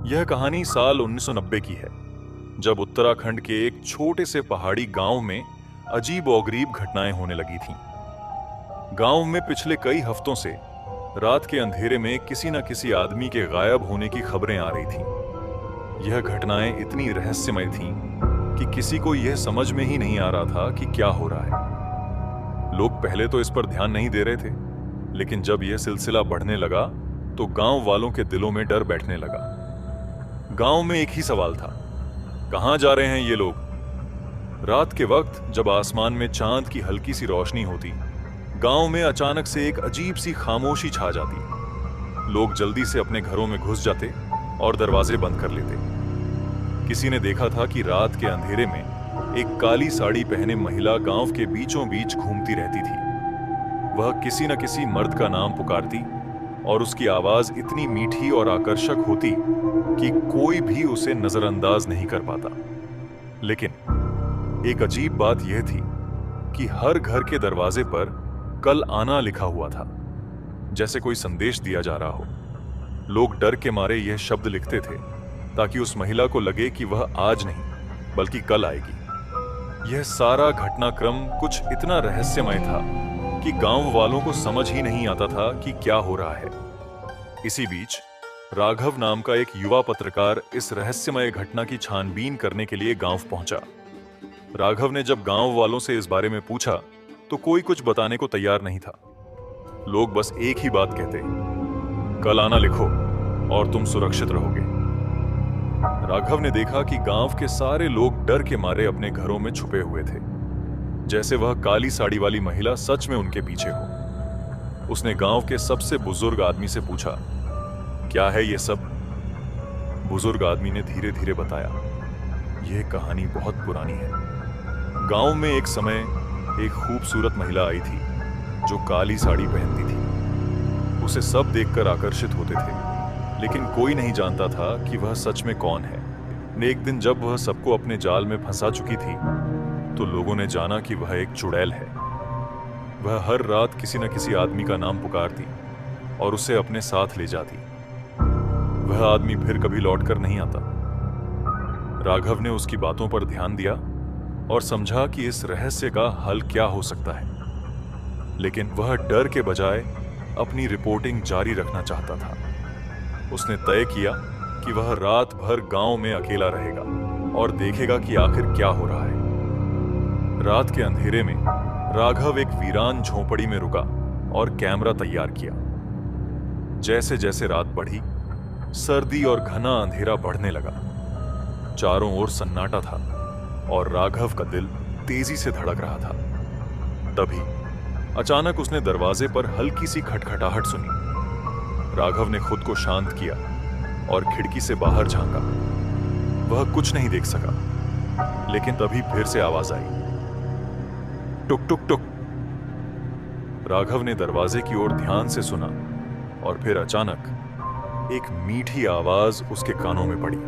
यह कहानी साल 1990 की है, जब उत्तराखंड के एक छोटे से पहाड़ी गांव में अजीब और गरीब घटनाएं होने लगी थीं। गांव में पिछले कई हफ्तों से रात के अंधेरे में किसी न किसी आदमी के गायब होने की खबरें आ रही थीं। यह घटनाएं इतनी रहस्यमय थीं कि किसी को यह समझ में ही नहीं आ रहा था कि क्या हो रहा है। लोग पहले तो इस पर ध्यान नहीं दे रहे थे, लेकिन जब यह सिलसिला बढ़ने लगा तो गांव वालों के दिलों में डर बैठने लगा। गांव में एक ही सवाल था, कहां जा रहे हैं ये लोग। रात के वक्त जब आसमान में चांद की हल्की सी रोशनी होती, गांव में अचानक से एक अजीब सी खामोशी छा जाती। लोग जल्दी से अपने घरों में घुस जाते और दरवाजे बंद कर लेते। किसी ने देखा था कि रात के अंधेरे में एक काली साड़ी पहने महिला गांव के बीचों बीच घूमती रहती थी। वह किसी न किसी मर्द का नाम पुकारती और उसकी आवाज इतनी मीठी और आकर्षक होती कि कोई भी उसे नजरअंदाज नहीं कर पाता। लेकिन एक अजीब बात यह थी कि हर घर के दरवाजे पर कल आना लिखा हुआ था, जैसे कोई संदेश दिया जा रहा हो। लोग डर के मारे यह शब्द लिखते थे ताकि उस महिला को लगे कि वह आज नहीं बल्कि कल आएगी। यह सारा घटनाक्रम कुछ इतना रहस्यमय था कि गांव वालों को समझ ही नहीं आता था कि क्या हो रहा है। इसी बीच राघव नाम का एक युवा पत्रकार इस रहस्यमय घटना की छानबीन करने के लिए गांव पहुंचा। राघव ने जब गांव वालों से इस बारे में पूछा तो कोई कुछ बताने को तैयार नहीं था। लोग बस एक ही बात कहते, कल आना लिखो और तुम सुरक्षित रहोगे। राघव ने देखा कि गांव के सारे लोग डर के मारे अपने घरों में छुपे हुए थे, जैसे वह काली साड़ी वाली महिला सच में उनके पीछे हो। उसने गांव के सबसे बुजुर्ग आदमी से पूछा, क्या है ये सब। बुजुर्ग आदमी ने धीरे धीरे बताया, यह कहानी बहुत पुरानी है। गांव में एक समय एक खूबसूरत महिला आई थी जो काली साड़ी पहनती थी। उसे सब देखकर आकर्षित होते थे, लेकिन कोई नहीं जानता था कि वह सच में कौन है। एक दिन जब वह सबको अपने जाल में फंसा चुकी थी तो लोगों ने जाना कि वह एक चुड़ैल है। वह हर रात किसी न किसी आदमी का नाम पुकारती और उसे अपने साथ ले जाती। वह आदमी फिर कभी लौटकर नहीं आता। राघव ने उसकी बातों पर ध्यान दिया और समझा कि इस रहस्य का हल क्या हो सकता है, लेकिन वह डर के बजाय अपनी रिपोर्टिंग जारी रखना चाहता था। उसने तय किया कि वह रात भर गांव में अकेला रहेगा और देखेगा कि आखिर क्या हो रहा है। रात के अंधेरे में राघव एक वीरान झोंपड़ी में रुका और कैमरा तैयार किया। जैसे जैसे रात बढ़ी, सर्दी और घना अंधेरा बढ़ने लगा। चारों ओर सन्नाटा था और राघव का दिल तेजी से धड़क रहा था। तभी अचानक उसने दरवाजे पर हल्की सी खटखटाहट सुनी। राघव ने खुद को शांत किया और खिड़की से बाहर झांका। वह कुछ नहीं देख सका, लेकिन तभी फिर से आवाज आई, टुक टुक टुक। राघव ने दरवाजे की ओर ध्यान से सुना और फिर अचानक एक मीठी आवाज उसके कानों में पड़ी,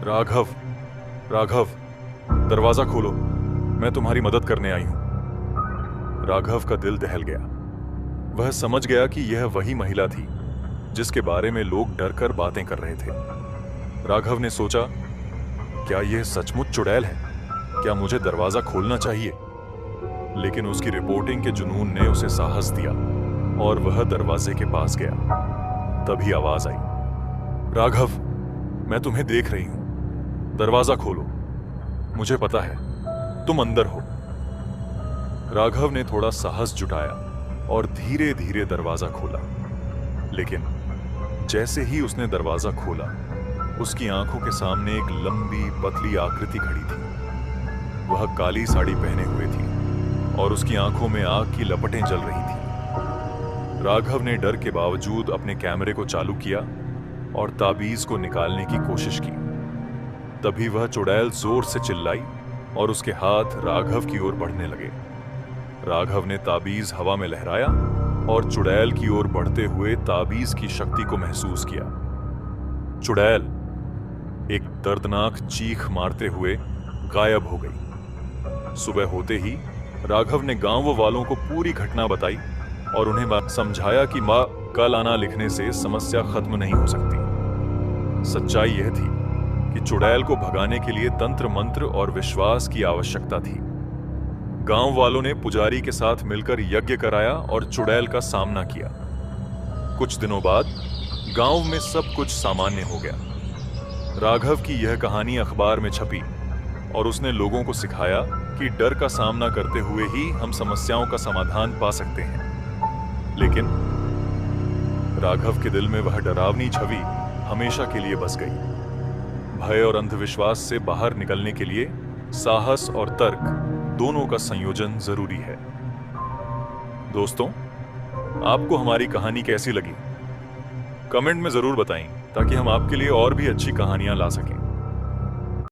राघव, राघव, दरवाजा खोलो, मैं तुम्हारी मदद करने आई हूं। राघव का दिल दहल गया। वह समझ गया कि यह वही महिला थी जिसके बारे में लोग डरकर बातें कर रहे थे। राघव ने सोचा, क्या यह सचमुच चुड़ैल है? क्या मुझे दरवाजा खोलना चाहिए? लेकिन उसकी रिपोर्टिंग के जुनून ने उसे साहस दिया और वह दरवाजे के पास गया। तभी आवाज आई, राघव, मैं तुम्हें देख रही हूं, दरवाजा खोलो, मुझे पता है तुम अंदर हो। राघव ने थोड़ा साहस जुटाया और धीरे धीरे दरवाजा खोला, लेकिन जैसे ही उसने दरवाजा खोला, उसकी आंखों के सामने एक लंबी पतली आकृति खड़ी थी। वह काली साड़ी पहने हुए थी और उसकी आंखों में आग की लपटें जल रही थी। राघव ने डर के बावजूद अपने कैमरे को चालू किया और ताबीज को निकालने की कोशिश की। तभी वह चुड़ैल जोर से चिल्लाई और उसके हाथ राघव की ओर बढ़ने लगे। राघव ने ताबीज हवा में लहराया और चुड़ैल की ओर बढ़ते हुए ताबीज की शक्ति को महसूस किया। चुड़ैल एक दर्दनाक चीख मारते हुए गायब हो गई। सुबह होते ही राघव ने गांव वालों को पूरी घटना बताई और उन्हें समझाया कि मां कल आना लिखने से समस्या खत्म नहीं हो सकती। सच्चाई यह थी कि चुड़ैल को भगाने के लिए तंत्र मंत्र और विश्वास की आवश्यकता थी। गांव वालों ने पुजारी के साथ मिलकर यज्ञ कराया और चुड़ैल का सामना किया। कुछ दिनों बाद गांव में सब कुछ सामान्य हो गया। राघव की यह कहानी अखबार में छपी और उसने लोगों को सिखाया कि डर का सामना करते हुए ही हम समस्याओं का समाधान पा सकते हैं। लेकिन राघव के दिल में वह डरावनी छवि हमेशा के लिए बस गई। भय और अंधविश्वास से बाहर निकलने के लिए साहस और तर्क दोनों का संयोजन जरूरी है। दोस्तों, आपको हमारी कहानी कैसी लगी? कमेंट में जरूर बताएं ताकि हम आपके लिए और भी अच्छी कहानियां ला सकें।